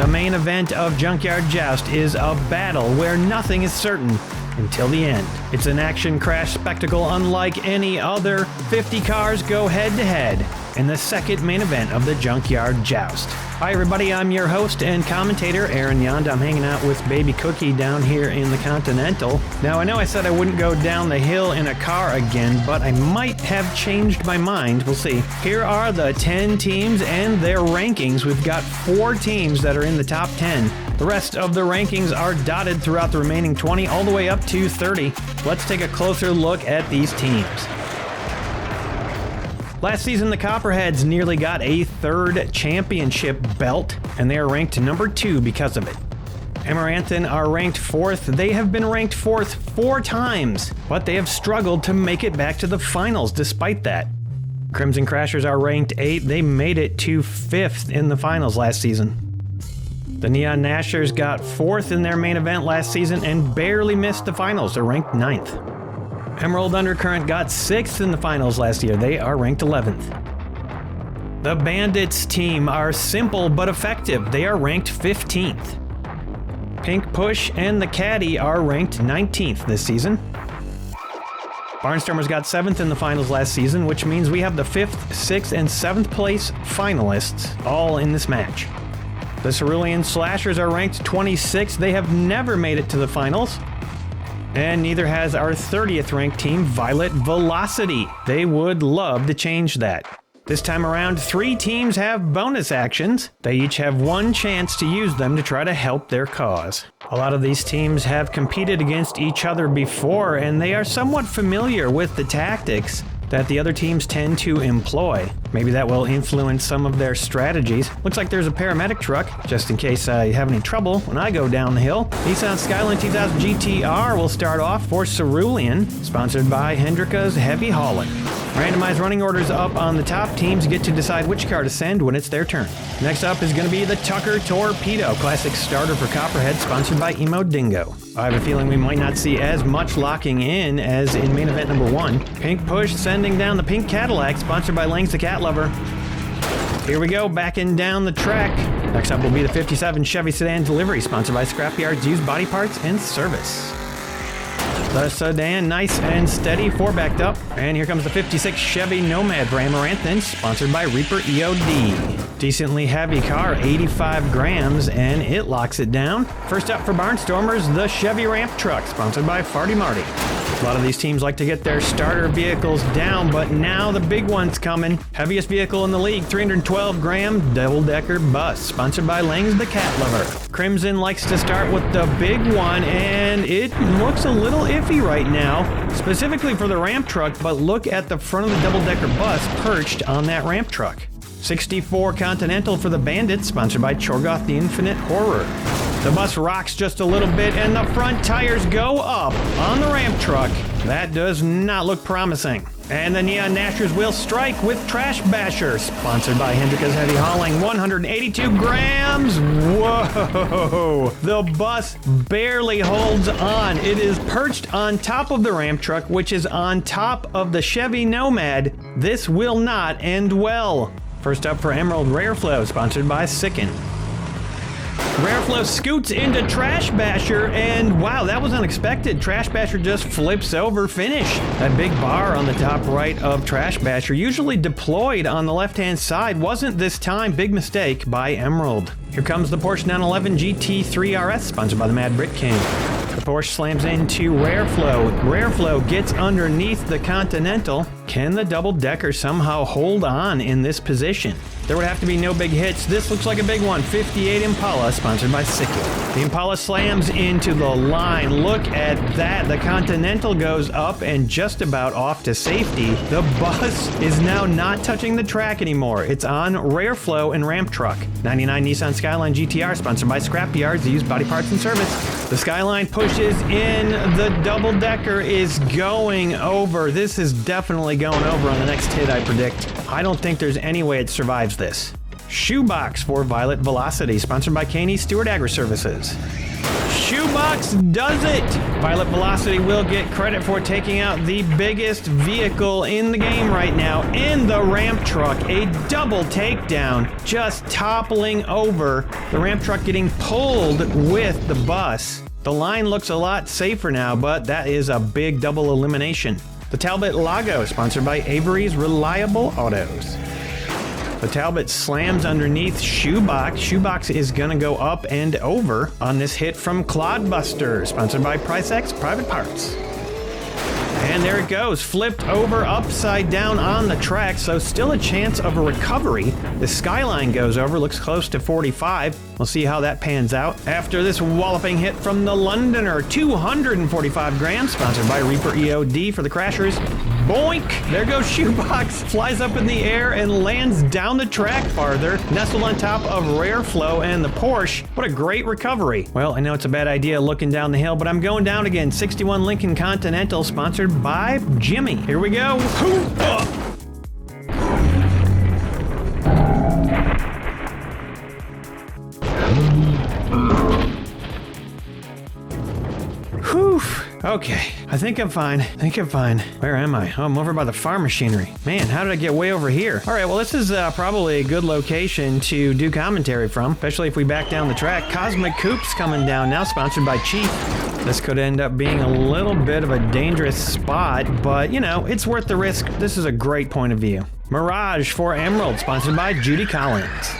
main event of Junkyard Joust is a battle where nothing is certain until the end. It's an action crash spectacle unlike any other. 50 cars go head-to-head in the second main event of the Junkyard Joust. Hi everybody, I'm your host and commentator, Aaron Yond. I'm hanging out with Baby Cookie down here in the Continental. Now, I know I said I wouldn't go down the hill in a car again, but I might have changed my mind. We'll see. Here are the 10 teams and their rankings. We've got 4 teams that are in the top 10. The rest of the rankings are dotted throughout the remaining 20, all the way up to 30. Let's take a closer look at these teams. Last season, the Copperheads nearly got a 3rd championship belt, and they are ranked number 2 because of it. Amaranthin are ranked 4th. They have been ranked 4th 4 times, but they have struggled to make it back to the finals despite that. Crimson Crashers are ranked 8th. They made it to 5th in the finals last season. The Neon Gnashers got 4th in their main event last season and barely missed the finals. They're ranked 9th. Emerald Undercurrent got 6th in the finals last year. They are ranked 11th. The Bandits team are simple but effective. They are ranked 15th. Pink Push and the Caddy are ranked 19th this season. Barnstormers got 7th in the finals last season, which means we have the 5th, 6th, and 7th place finalists all in this match. The Cerulean Slashers are ranked 26th. They have never made it to the finals. And neither has our 30th ranked team, Violet Velocity. They would love to change that. This time around, 3 teams have bonus actions. They each have 1 chance to use them to try to help their cause. A lot of these teams have competed against each other before, and they are somewhat familiar with the tactics that the other teams tend to employ. Maybe that will influence some of their strategies. Looks like there's a paramedic truck, just in case I have any trouble when I go down the hill. Nissan Skyline 2000 GTR will start off for Cerulean, sponsored by Hendrika's Heavy Hauling. Randomized running orders up on the top. Teams get to decide which car to send when it's their turn. Next up is going to be the Tucker Torpedo, classic starter for Copperhead, sponsored by Emo Dingo. I have a feeling we might not see as much locking in as in main event number 1. Pink Push sending down the Pink Cadillac, sponsored by Lang's the Cat Lover. Here we go, backing down the track. Next up will be the 57 Chevy Sedan Delivery, sponsored by Scrapyard's Used Body Parts and Service. The sedan, nice and steady, 4 backed up. And here comes the 56 Chevy Nomad for Amaranthin, sponsored by Reaper EOD. Decently heavy car, 85 grams, and it locks it down. First up for Barnstormers, the Chevy Ramp Truck, sponsored by Farty Marty. A lot of these teams like to get their starter vehicles down, but now the big one's coming. Heaviest vehicle in the league, 312-gram double-decker bus, sponsored by Lang's the Cat Lover. Crimson likes to start with the big one, and it looks a little iffy right now, specifically for the ramp truck, but look at the front of the double-decker bus perched on that ramp truck. 64 Continental for the Bandits, sponsored by Chorgoth the Infinite Horror. The bus rocks just a little bit and the front tires go up on the ramp truck. That does not look promising. And the Neon Gnashers will strike with Trash Basher, sponsored by Hendrika's Heavy Hauling, 182 grams. Whoa! The bus barely holds on. It is perched on top of the ramp truck, which is on top of the Chevy Nomad. This will not end well. First up for Emerald Rareflow, sponsored by Sicken. Rareflow scoots into Trash Basher, and wow, that was unexpected. Trash Basher just flips over, finish. That big bar on the top right of Trash Basher, usually deployed on the left-hand side, wasn't this time. Big mistake by Emerald. Here comes the Porsche 911 GT3 RS, sponsored by the Mad Brick King. The Porsche slams into Rareflow. Rareflow gets underneath the Continental. Can the double-decker somehow hold on in this position? There would have to be no big hits. This looks like a big one. 58 Impala, sponsored by Sickle. The Impala slams into the line. Look at that. The Continental goes up and just about off to safety. The bus is now not touching the track anymore. It's on Rareflow and Ramp Truck. 99 Nissan Skyline GTR, sponsored by Scrapyards, Used Body Parts and Service. The Skyline pushes in. The double-decker is going over. This is definitely going over on the next hit, I predict. I don't think there's any way it survives this. Shoebox for Violet Velocity, sponsored by Caney Stewart Agri-Services. Shoebox does it! Violet Velocity will get credit for taking out the biggest vehicle in the game right now in the ramp truck. A double takedown, just toppling over. The ramp truck getting pulled with the bus. The line looks a lot safer now, but that is a big double elimination. The Talbot Lago, sponsored by Avery's Reliable Autos. The Talbot slams underneath Shoebox. Shoebox is going to go up and over on this hit from Clodbuster, sponsored by PriceX Private Parts. And there it goes, flipped over upside down on the track, so still a chance of a recovery. The Skyline goes over, looks close to 45. We'll see how that pans out. After this walloping hit from the Londoner, 245 grams, sponsored by Reaper EOD for the Crashers. Boink! There goes Shoebox, flies up in the air and lands down the track farther, nestled on top of Rare Flow and the Porsche. What a great recovery. Well, I know it's a bad idea looking down the hill, but I'm going down again. 61 Lincoln Continental, sponsored by Jimmy. Here we go. Whew. Okay, I think I'm fine. Where am I? Oh, I'm over by the farm machinery. Man, how did I get way over here? All right, well, this is probably a good location to do commentary from, especially if we back down the track. Cosmic Coup's coming down now, sponsored by Chief. This could end up being a little bit of a dangerous spot, but, you know, it's worth the risk. This is a great point of view. Mirage for Emerald, sponsored by Judy Collins.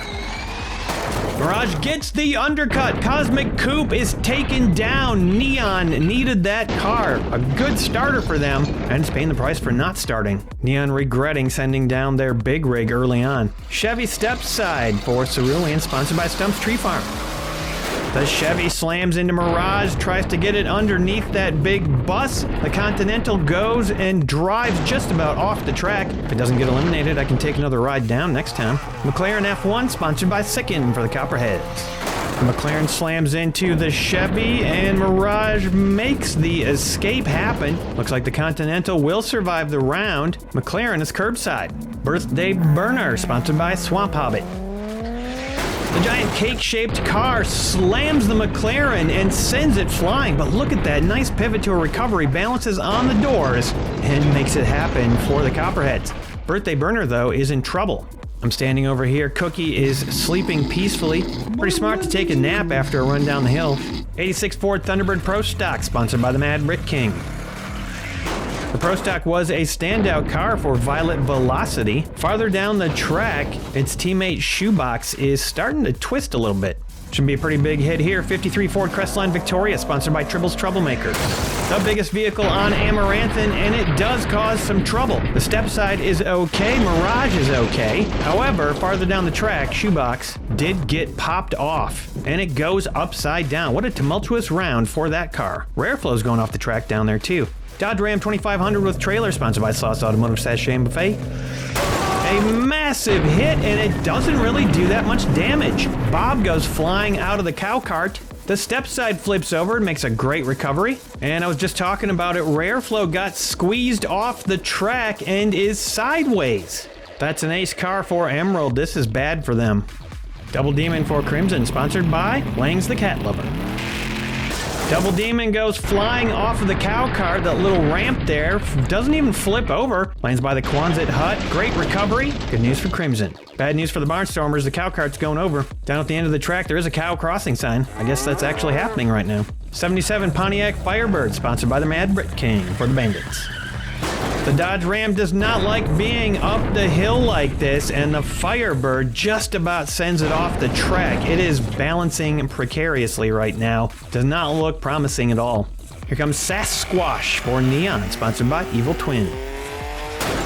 Mirage gets the undercut. Cosmic Coupe is taken down. Neon needed that car. A good starter for them, and it's paying the price for not starting. Neon regretting sending down their big rig early on. Chevy Stepside for Cerulean, sponsored by Stump's Tree Farm. The Chevy slams into Mirage, tries to get it underneath that big bus. The Continental goes and drives just about off the track. If it doesn't get eliminated, I can take another ride down next time. McLaren F1, sponsored by Sicken for the Copperheads. The McLaren slams into the Chevy, and Mirage makes the escape happen. Looks like the Continental will survive the round. McLaren is curbside. Birthday Burner, sponsored by Swamp Hobbit. The giant cake-shaped car slams the McLaren and sends it flying, but look at that nice pivot to a recovery, balances on the doors, and makes it happen for the Copperheads. Birthday Burner, though, is in trouble. I'm standing over here. Cookie is sleeping peacefully. Pretty smart to take a nap after a run down the hill. 86 Ford Thunderbird Pro Stock, sponsored by the Mad Brit King. The Pro Stock was a standout car for Violet Velocity. Farther down the track, its teammate Shoebox is starting to twist a little bit. Should be a pretty big hit here. 53 Ford Crestline Victoria, sponsored by Tribble's Troublemaker. The biggest vehicle on Amaranthin, and it does cause some trouble. The Stepside is okay, Mirage is okay. However, farther down the track, Shoebox did get popped off, and it goes upside down. What a tumultuous round for that car. Rareflow's going off the track down there too. Dodge Ram 2500 with trailer, sponsored by Sauce Automotive Sachet and Buffet. A massive hit, and it doesn't really do that much damage. Bob goes flying out of the cow cart. The Stepside flips over and makes a great recovery. And I was just talking about it, Rareflow got squeezed off the track and is sideways. That's an ace car for Emerald. This is bad for them. Double Demon for Crimson, sponsored by Lang's the Cat Lover. Double Demon goes flying off of the cow cart, that little ramp there, doesn't even flip over. Lands by the Quonset hut, great recovery. Good news for Crimson. Bad news for the Barnstormers, the cow cart's going over. Down at the end of the track, there is a cow crossing sign. I guess that's actually happening right now. 77 Pontiac Firebird, sponsored by the Mad Brit King for the Bandits. The Dodge Ram does not like being up the hill like this, and the Firebird just about sends it off the track. It is balancing precariously right now. Does not look promising at all. Here comes Sasquatch for Neon, sponsored by Evil Twin.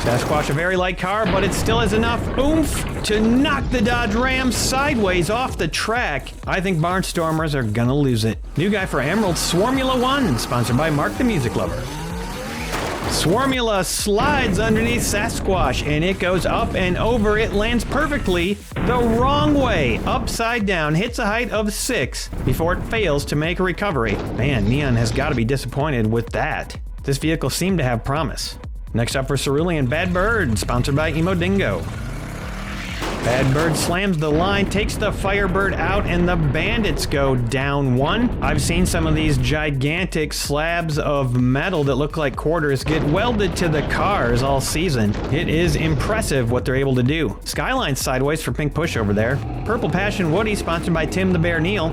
Sasquatch, a very light car, but it still has enough oomph to knock the Dodge Ram sideways off the track. I think Barnstormers are gonna lose it. New guy for Emerald, Swarmula 1, sponsored by Mark the Music Lover. Swarmula slides underneath Sasquatch, and it goes up and over. It lands perfectly the wrong way, upside down, hits a height of 6 before it fails to make a recovery. Man, Neon has got to be disappointed with that. This vehicle seemed to have promise. Next up for Cerulean, Bad Bird, sponsored by Emo Dingo. Bad Bird slams the line, takes the Firebird out, and the Bandits go down 1. I've seen some of these gigantic slabs of metal that look like quarters get welded to the cars all season. It is impressive what they're able to do. Skyline sideways for Pink Push over there. Purple Passion Woody, sponsored by Tim the Bear Neal.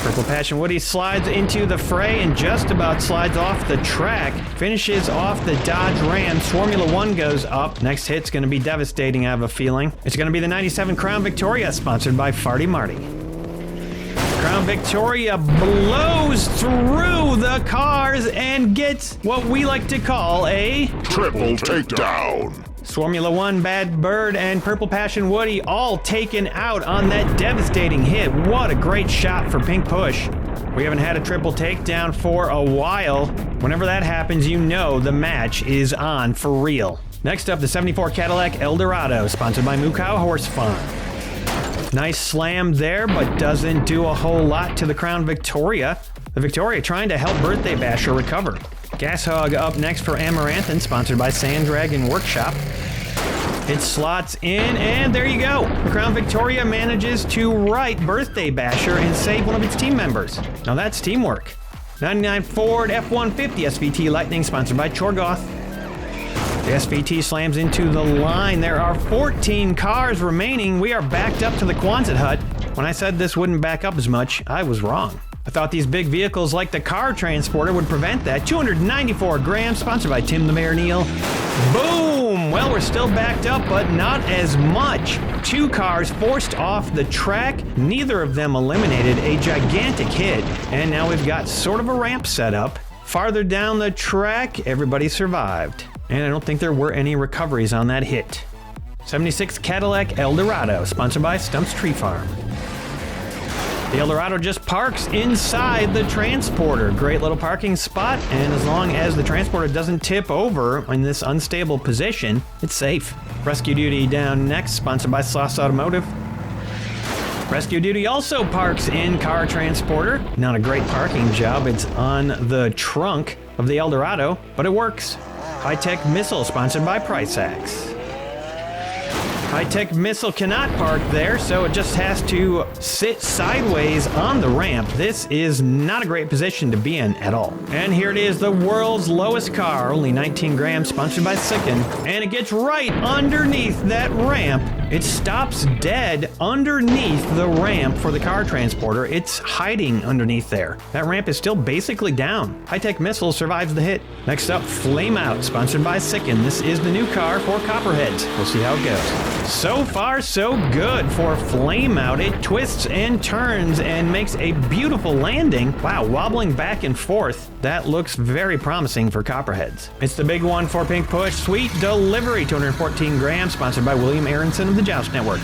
Purple Passion Woody slides into the fray and just about slides off the track. Finishes off the Dodge Ram. Formula 1 goes up. Next hit's going to be devastating, I have a feeling. It's going to be the 97 Crown Victoria, sponsored by Farty Marty. Crown Victoria blows through the cars and gets what we like to call a triple takedown. Formula 1, Bad Bird, and Purple Passion Woody all taken out on that devastating hit. What a great shot for Pink Push. We haven't had a triple takedown for a while. Whenever that happens, you know the match is on for real. Next up, the 74 Cadillac Eldorado, sponsored by Moo Cow Horse Farm. Nice slam there, but doesn't do a whole lot to the Crown Victoria. The Victoria trying to help Birthday Basher recover. Gas Hog up next for Amaranthin, sponsored by Sand Dragon Workshop. It slots in, and there you go. The Crown Victoria manages to right Birthday Basher and save one of its team members. Now that's teamwork. 99 Ford F-150 SVT Lightning, sponsored by Chorgoth. The SVT slams into the line. There are 14 cars remaining. We are backed up to the Quonset hut. When I said this wouldn't back up as much, I was wrong. I thought these big vehicles like the car transporter would prevent that. 294 grams, sponsored by Tim the Mayor Neal. Boom! Well, we're still backed up, but not as much. 2 cars forced off the track. Neither of them eliminated. A gigantic hit. And now we've got sort of a ramp set up. Farther down the track, everybody survived. And I don't think there were any recoveries on that hit. 76 Cadillac Eldorado, sponsored by Stump's Tree Farm. The Eldorado just parks inside the transporter. Great little parking spot, and as long as the transporter doesn't tip over in this unstable position, it's safe. Rescue Duty down next, sponsored by Sloss Automotive. Rescue Duty also parks in car transporter. Not a great parking job, it's on the trunk of the Eldorado, but it works. High-Tech Missile, sponsored by Price Axe. High-Tech Missile cannot park there, so it just has to sit sideways on the ramp. This is not a great position to be in at all. And here it is, the world's lowest car, only 19 grams, sponsored by Sicken. And it gets right underneath that ramp. It stops dead underneath the ramp for the car transporter. It's hiding underneath there. That ramp is still basically down. High-Tech Missile survives the hit. Next up, Flame Out, sponsored by Sicken. This is the new car for Copperheads. We'll see how it goes. So far, so good for Flame Out. It twists and turns and makes a beautiful landing. Wow, wobbling back and forth. That looks very promising for Copperheads. It's the big one for Pink Push. Sweet Delivery, 214 grams, sponsored by William Aronson of the Joust Network.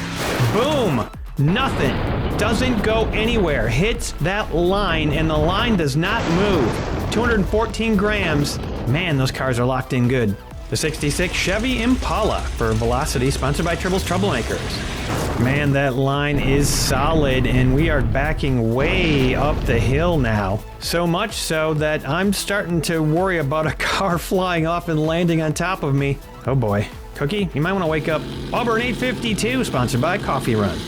Boom! Nothing. Doesn't go anywhere. Hits that line, and the line does not move. 214 grams. Man, those cars are locked in good. The 66 Chevy Impala for Velocity, sponsored by Tribble's Troublemakers. Man, that line is solid, and we are backing way up the hill now. So much so that I'm starting to worry about a car flying off and landing on top of me. Oh boy. Cookie, you might want to wake up. Auburn 852, sponsored by Coffee Run.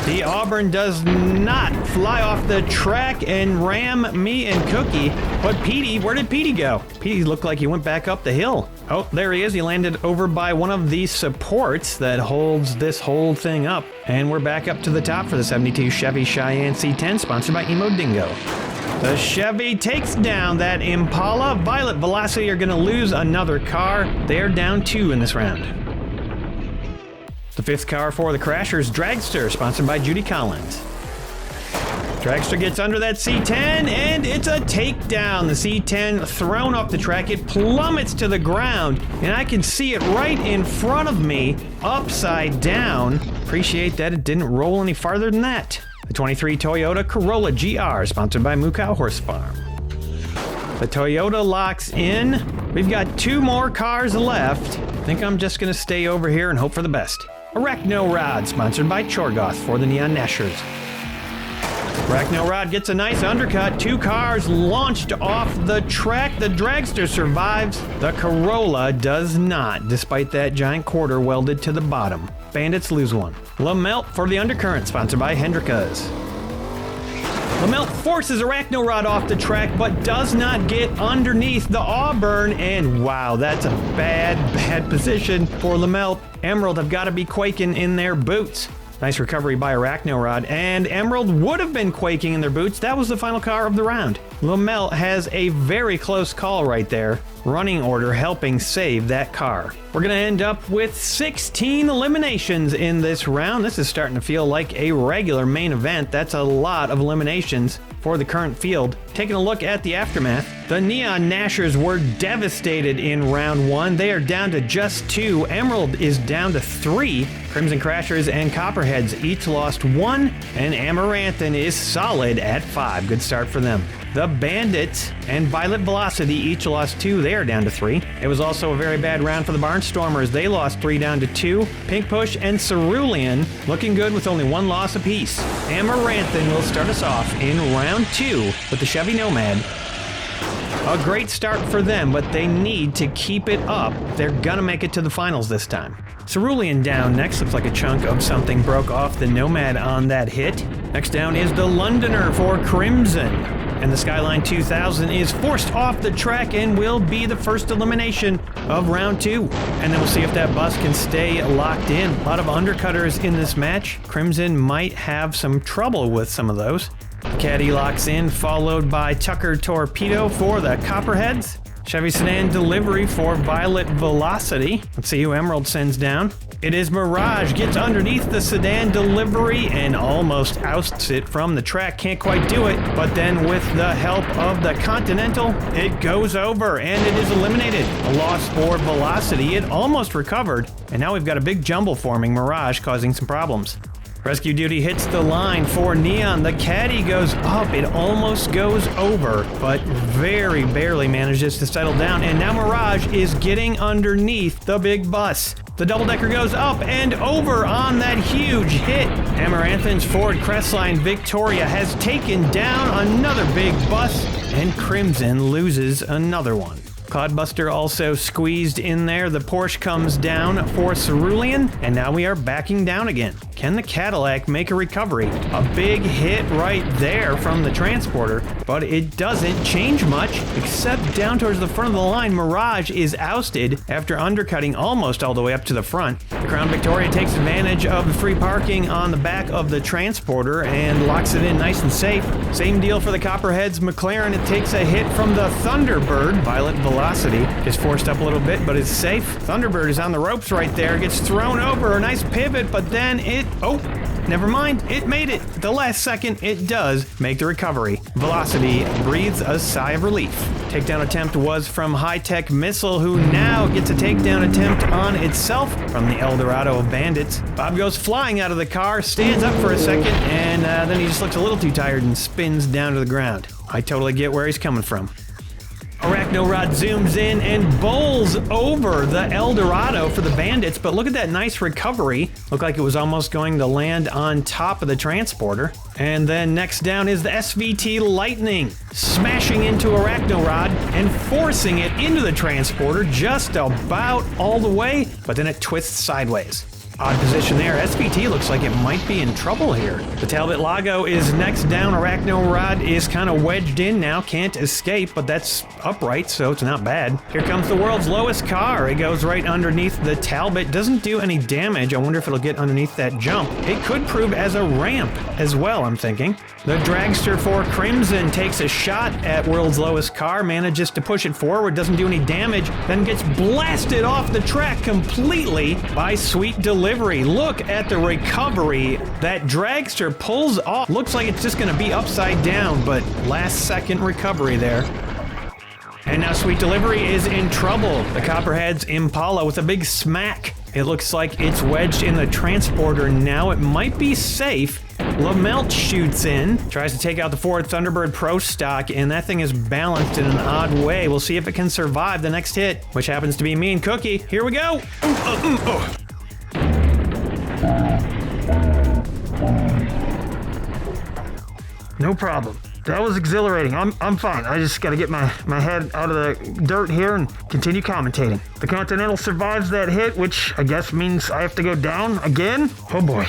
The Auburn does not fly off the track and ram me and Cookie. But Petey, where did Petey go? Petey looked like he went back up the hill. Oh, there he is. He landed over by one of the supports that holds this whole thing up. And we're back up to the top for the 72 Chevy Cheyenne C10, sponsored by Emo Dingo. The Chevy takes down that Impala. Violet Velocity are going to lose another car. They're down 2 in this round. The 5th car for the Crashers, Dragster, sponsored by Judy Collins. Dragster gets under that C10, and it's a takedown. The C10 thrown off the track. It plummets to the ground, and I can see it right in front of me, upside down. Appreciate that it didn't roll any farther than that. The 23 Toyota Corolla GR, sponsored by Moo Cow Horse Farm. The Toyota locks in. We've got 2 more cars left. I think I'm just going to stay over here and hope for the best. Arachno Rod, sponsored by Chorgoth for the Neon Nashers. Arachnorod gets a nice undercut. 2 cars launched off the track. The dragster survives. The Corolla does not, despite that giant quarter welded to the bottom. Bandits lose one. Lamelt for the undercurrent, sponsored by Hendrika's. Lamelt forces Arachnorod off the track, but does not get underneath the Auburn, and wow, that's a bad position for Lamelt. Emerald have got to be quaking in their boots. Nice recovery by Arachnorod, and Emerald would have been quaking in their boots. That was the final car of the round. Lamelt has a very close call right there. Running order helping save that car. We're going to end up with 16 eliminations in this round. This is starting to feel like a regular main event. That's a lot of eliminations for the current field. Taking a look at the aftermath, the Neon Gnashers were devastated in round 1. They are down to just 2. Emerald is down to 3. Crimson Crashers and Copperheads each lost 1, and Amaranthin is solid at 5. Good start for them. The Bandits and Violet Velocity each lost 2. They are down to 3. It was also a very bad round for the Barnstormers. They lost 3 down to 2. Pink Push and Cerulean looking good with only 1 loss apiece. Amaranthin will start us off in round 2 with the Chevy Nomad. A great start for them, but they need to keep it up. They're gonna make it to the finals this time. Cerulean down next. Looks like a chunk of something broke off the Nomad on that hit. Next down is the Londoner for Crimson. And the Skyline 2000 is forced off the track and will be the first elimination of round 2. And then we'll see if that bus can stay locked in. A lot of undercutters in this match. Crimson might have some trouble with some of those. Caddy locks in, followed by Tucker Torpedo for the Copperheads. Chevy Sedan Delivery for Violet Velocity. Let's see who Emerald sends down. It is Mirage, gets underneath the Sedan Delivery and almost ousts it from the track. Can't quite do it, but then with the help of the Continental, it goes over and it is eliminated. A loss for Velocity. It almost recovered, and now we've got a big jumble forming. Mirage causing some problems. Rescue Duty hits the line for Neon. The Caddy goes up. It almost goes over, but very barely manages to settle down. And now Mirage is getting underneath the big bus. The double-decker goes up and over on that huge hit. Amaranthin's Ford Crestline Victoria has taken down another big bus, and Crimson loses another one. Cloudbuster also squeezed in there. The Porsche comes down for Cerulean, and now we are backing down again. Can the Cadillac make a recovery? A big hit right there from the Transporter, but it doesn't change much, except down towards the front of the line. Mirage is ousted after undercutting almost all the way up to the front. The Crown Victoria takes advantage of the free parking on the back of the Transporter and locks it in nice and safe. Same deal for the Copperheads McLaren. It takes a hit from the Thunderbird. Violet Velocity is forced up a little bit, but is safe. Thunderbird is on the ropes right there, gets thrown over, a nice pivot, but then never mind, it made it. The last second, it does make the recovery. Velocity breathes a sigh of relief. Takedown attempt was from High Tech Missile, who now gets a takedown attempt on itself from the Eldorado of Bandits. Bob goes flying out of the car, stands up for a second, and then he just looks a little too tired and spins down to the ground. I totally get where he's coming from. Arachnorod zooms in and bowls over the Eldorado for the Bandits, but look at that nice recovery. Looked like it was almost going to land on top of the Transporter. And then next down is the SVT Lightning, smashing into Arachnorod and forcing it into the Transporter just about all the way, but then it twists sideways. Odd position there. SVT looks like it might be in trouble here. The Talbot Lago is next down. Arachnorod is kind of wedged in now. Can't escape, but that's upright, so it's not bad. Here comes the world's lowest car. It goes right underneath the Talbot. Doesn't do any damage. I wonder if it'll get underneath that jump. It could prove as a ramp as well, I'm thinking. The Dragster for Crimson takes a shot at world's lowest car, manages to push it forward, doesn't do any damage, then gets blasted off the track completely by Sweet Delivery. Look at the recovery. That Dragster pulls off. Looks like it's just going to be upside down, but last second recovery there. And now Sweet Delivery is in trouble. The Copperheads Impala with a big smack. It looks like it's wedged in the Transporter now. It might be safe. Lamelt shoots in, tries to take out the Ford Thunderbird Pro Stock, and that thing is balanced in an odd way. We'll see if it can survive the next hit, which happens to be me and Cookie. Here we go. No problem. That was exhilarating. I'm fine. I just got to get my head out of the dirt here and continue commentating. The Continental survives that hit, which I guess means I have to go down again? Oh boy.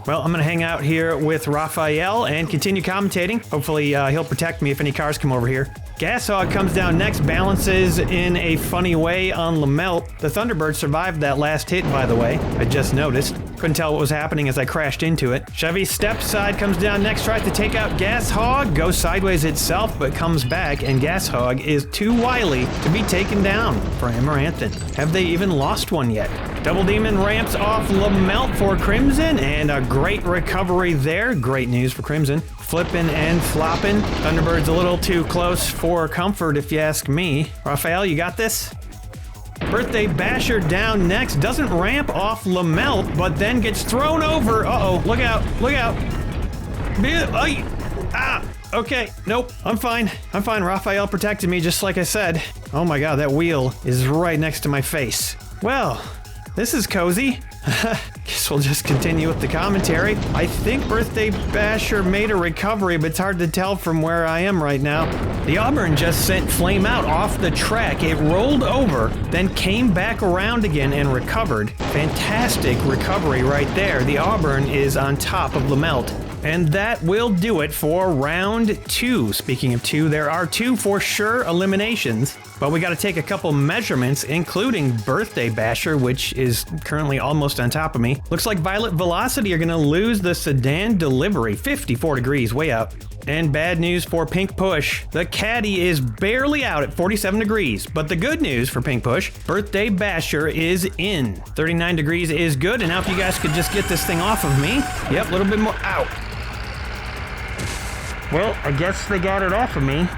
Well, I'm going to hang out here with Raphael and continue commentating. Hopefully he'll protect me if any cars come over here. Gas Hog comes down next, balances in a funny way on Lamelt. The Thunderbird survived that last hit, by the way. I just noticed. Couldn't tell what was happening as I crashed into it. Chevy Stepside comes down next, tries to take out Gas Hog, goes sideways itself, but comes back, and Gas Hog is too wily to be taken down for Amaranthin. Have they even lost one yet? Double Demon ramps off Lamelt for Crimson, and a great recovery there. Great news for Crimson. Flipping and flopping. Thunderbird's a little too close for comfort, if you ask me. Raphael, you got this? Birthday Basher down next. Doesn't ramp off Lamelt, but then gets thrown over. Uh-oh, look out, look out. Okay, nope, I'm fine. I'm fine. Raphael protected me just like I said. Oh my god, that wheel is right next to my face. Well, this is cozy. Guess we'll just continue with the commentary. I think Birthday Basher made a recovery, but it's hard to tell from where I am right now. The Auburn just sent Flame out off the track. It rolled over, then came back around again and recovered. Fantastic recovery right there. The Auburn is on top of Lamelt. And that will do it for round 2. Speaking of 2, there are 2 for sure eliminations, but we got to take a couple measurements, including Birthday Basher, which is currently almost on top of me. Looks like Violet Velocity are going to lose the sedan delivery, 54 degrees, way out. And bad news for Pink Push. The Caddy is barely out at 47 degrees, but the good news for Pink Push, Birthday Basher is in. 39 degrees is good, and now if you guys could just get this thing off of me. Yep, a little bit more. Ow. Well, I guess they got it off of me.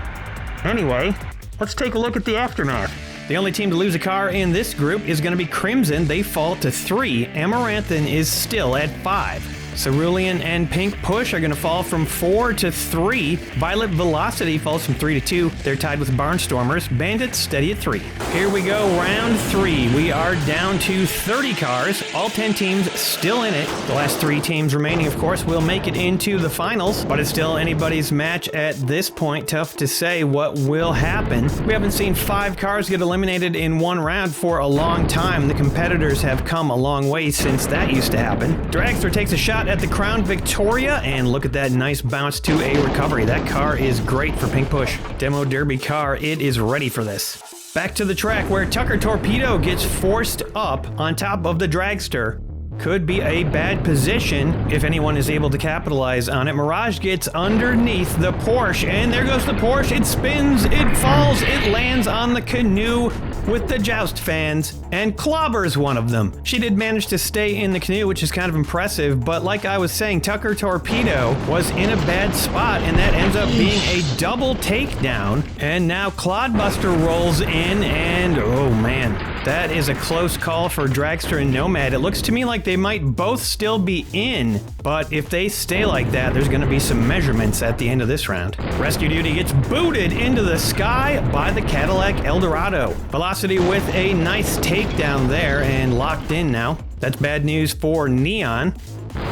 Anyway, let's take a look at the aftermath. The only team to lose a car in this group is going to be Crimson. They fall to 3. Amaranthin is still at 5. Cerulean and Pink Push are going to fall from 4 to 3. Violet Velocity falls from 3 to 2. They're tied with Barnstormers. Bandits steady at 3. Here we go, round 3. We are down to 30 cars. All 10 teams still in it. The last 3 teams remaining, of course, will make it into the finals, but it's still anybody's match at this point. Tough to say what will happen. We haven't seen 5 cars get eliminated in one round for a long time. The competitors have come a long way since that used to happen. Dragster takes a shot at the Crown Victoria, and look at that nice bounce to a recovery. That car is great for Pink Push. Demo Derby car, it is ready for this. Back to the track where Tucker Torpedo gets forced up on top of the Dragster. Could be a bad position if anyone is able to capitalize on it. Mirage gets underneath the Porsche, and there goes the Porsche. It spins, it falls, it lands on the canoe with the Joust fans and clobbers one of them. She did manage to stay in the canoe, which is kind of impressive, but like I was saying, Tucker Torpedo was in a bad spot, and that ends up being a double takedown. And now Clodbuster rolls in, and oh man, that is a close call for Dragster and Nomad. It looks to me like they might both still be in, but if they stay like that, there's going to be some measurements at the end of this round. Rescue Duty gets booted into the sky by the Cadillac Eldorado. Velocity with a nice takedown there and locked in now. That's bad news for Neon.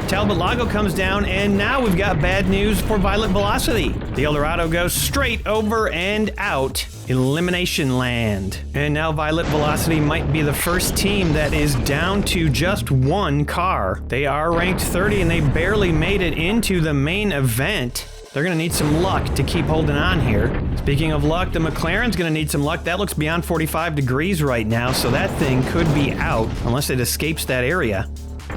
Talbot Lago comes down, and now we've got bad news for Violet Velocity. The Eldorado goes straight over and out. Elimination land. And now Violet Velocity might be the first team that is down to just 1 car. They are ranked 30 and they barely made it into the main event. They're going to need some luck to keep holding on here. Speaking of luck, the McLaren's going to need some luck. That looks beyond 45 degrees right now, so that thing could be out unless it escapes that area.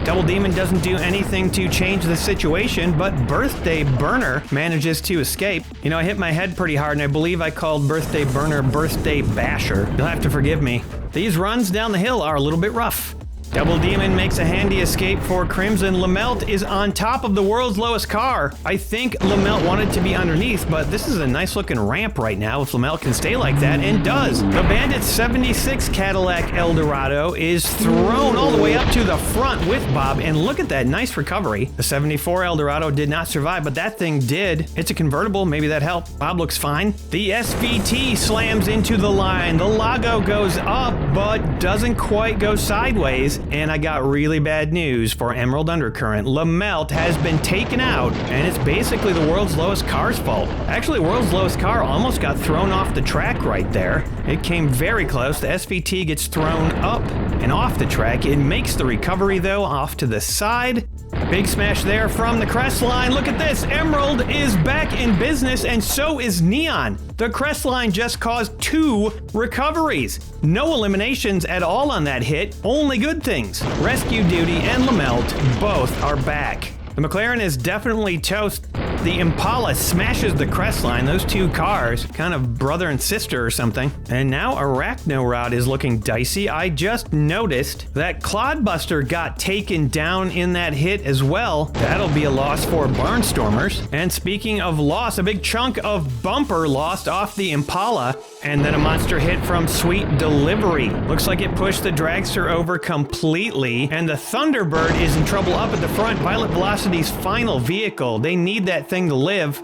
Double Demon doesn't do anything to change the situation, but Birthday Burner manages to escape. You know, I hit my head pretty hard, and I believe I called Birthday Burner Birthday Basher. You'll have to forgive me. These runs down the hill are a little bit rough. Double Demon makes a handy escape for Crimson. Lamelt is on top of the world's lowest car. I think Lamelt wanted to be underneath, but this is a nice looking ramp right now if Lamelt can stay like that, and does. The Bandit 76 Cadillac Eldorado is thrown all the way up to the front with Bob, and look at that nice recovery. The 74 Eldorado did not survive, but that thing did. It's a convertible, maybe that helped. Bob looks fine. The SVT slams into the line. The Lago goes up, but doesn't quite go sideways. guys, and I got really bad news for Emerald Undercurrent. Lamelt has been taken out, and it's basically the world's lowest car's fault. Actually, world's lowest car almost got thrown off the track right there. It came very close. The SVT gets thrown up and off the track. It makes the recovery, though, off to the side. Big smash there from the crest line. Look at this. Emerald is back in business, and so is Neon. The crest line just caused 2 recoveries. No eliminations at all on that hit. Only good things. Rescue Duty and Lamelt both are back. The McLaren is definitely toast. The Impala smashes the crest line. Those 2 cars, kind of brother and sister or something. And now Arachnorod is looking dicey. I just noticed that Clodbuster got taken down in that hit as well. That'll be a loss for Barnstormers. And speaking of loss, a big chunk of bumper lost off the Impala. And then a monster hit from Sweet Delivery. Looks like it pushed the dragster over completely. And the Thunderbird is in trouble up at the front. Violet Velocity's final vehicle. They need that thing to live.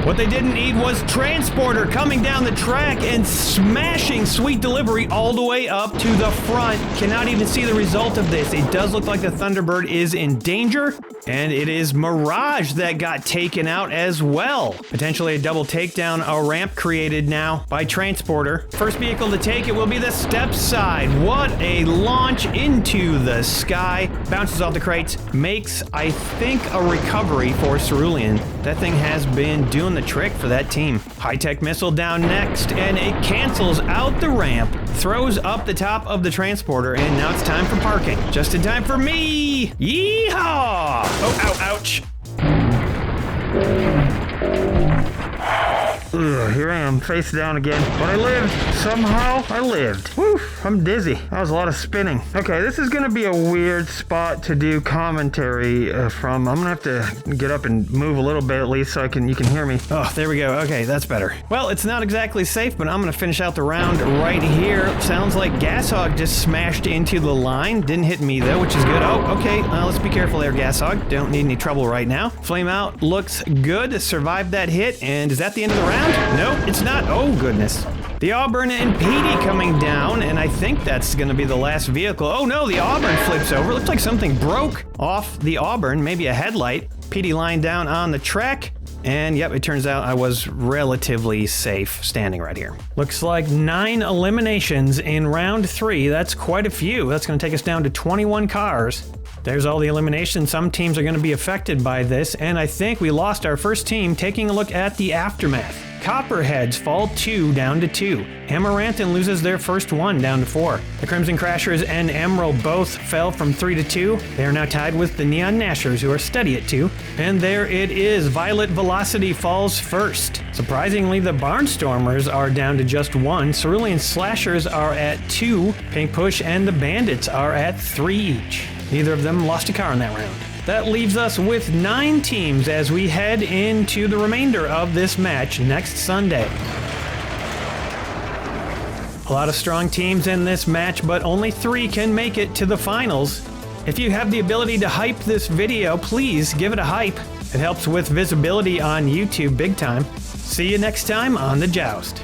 What they didn't need was Transporter coming down the track and smashing Sweet Delivery all the way up to the front. Cannot even see the result of this. It does look like the Thunderbird is in danger, and it is Mirage that got taken out as well. Potentially a double takedown, a ramp created now by Transporter. First vehicle to take it will be the step side. What a launch into the sky. Bounces off the crates, makes, I think, a recovery for Cerulean. That thing has been doing the trick for that team. High-tech missile down next, and it cancels out the ramp, throws up the top of the Transporter, and now it's time for parking. Just in time for me! Yeehaw! Oh, ow, ouch. Ugh, here I am, face down again. But I lived. Somehow, I lived. Whew, I'm dizzy. That was a lot of spinning. Okay, this is gonna be a weird spot to do commentary from. I'm gonna have to get up and move a little bit at least so you can hear me. Oh, there we go. Okay, that's better. Well, it's not exactly safe, but I'm gonna finish out the round right here. Sounds like Gashog just smashed into the line. Didn't hit me though, which is good. Oh, okay. Let's be careful there, Gashog. Don't need any trouble right now. Flame Out looks good. Survived that hit, and is that the end of the round? Nope, it's not. Oh, goodness. The Auburn and Petey coming down, and I think that's going to be the last vehicle. Oh, no, the Auburn flips over. Looks like something broke off the Auburn, maybe a headlight. Petey lying down on the track, and yep, it turns out I was relatively safe standing right here. Looks like 9 eliminations in round 3. That's quite a few. That's going to take us down to 21 cars. There's all the eliminations. Some teams are going to be affected by this, and I think we lost our first team. Taking a look at the aftermath. Copperheads fall 2 down to 2. Amaranthan loses their first 1 down to 4. The Crimson Crashers and Emerald both fell from 3 to 2. They are now tied with the Neon Nashers, who are steady at 2. And there it is. Violet Velocity falls first. Surprisingly, the Barnstormers are down to just 1. Cerulean Slashers are at 2. Pink Push and the Bandits are at 3 each. Neither of them lost a car in that round. That leaves us with 9 teams as we head into the remainder of this match next Sunday. A lot of strong teams in this match, but only 3 can make it to the finals. If you have the ability to hype this video, please give it a hype. It helps with visibility on YouTube big time. See you next time on The Joust.